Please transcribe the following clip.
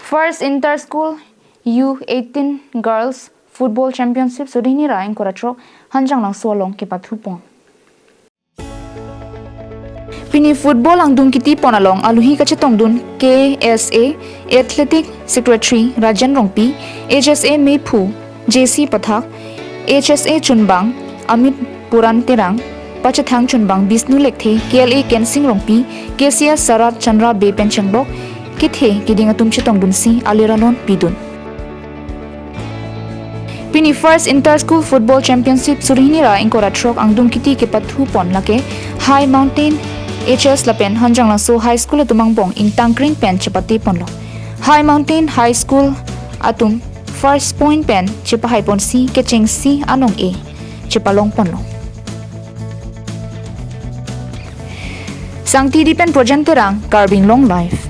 First inter-school U-18 Girls Football Championship sudahini raing koratro Hanjanglangso long kepathu pong. Pini football ang dun kiti ponalong aluhi kachetong dun KSA Athletic Secretary Rajan Rongpi, HSA Mepu, JC Pathak, HSA Chunbang, Amit Puran Terang, Pachathang Chunbang Bisnu Lekthe, KLA Kensing Rongpi, KCS Sarat Chandra Be Penchangbok, Kithe Kiding Atum Chetong Dun Si Aliralon Pidun. Pini first inter-school football championship surihini ra ingkoratrok ang dun kiti kepathu pon lake High Mountain HS Lapen Hanjanglangso High School atumang in Tangkring Pen Chepati Ponlo. High Mountain High School atum First Point Pen Chepahay Pon Si Kecheng Si Anong A Chepalong Ponlo. Sang TD Pen Projenterang Carbing Long Life.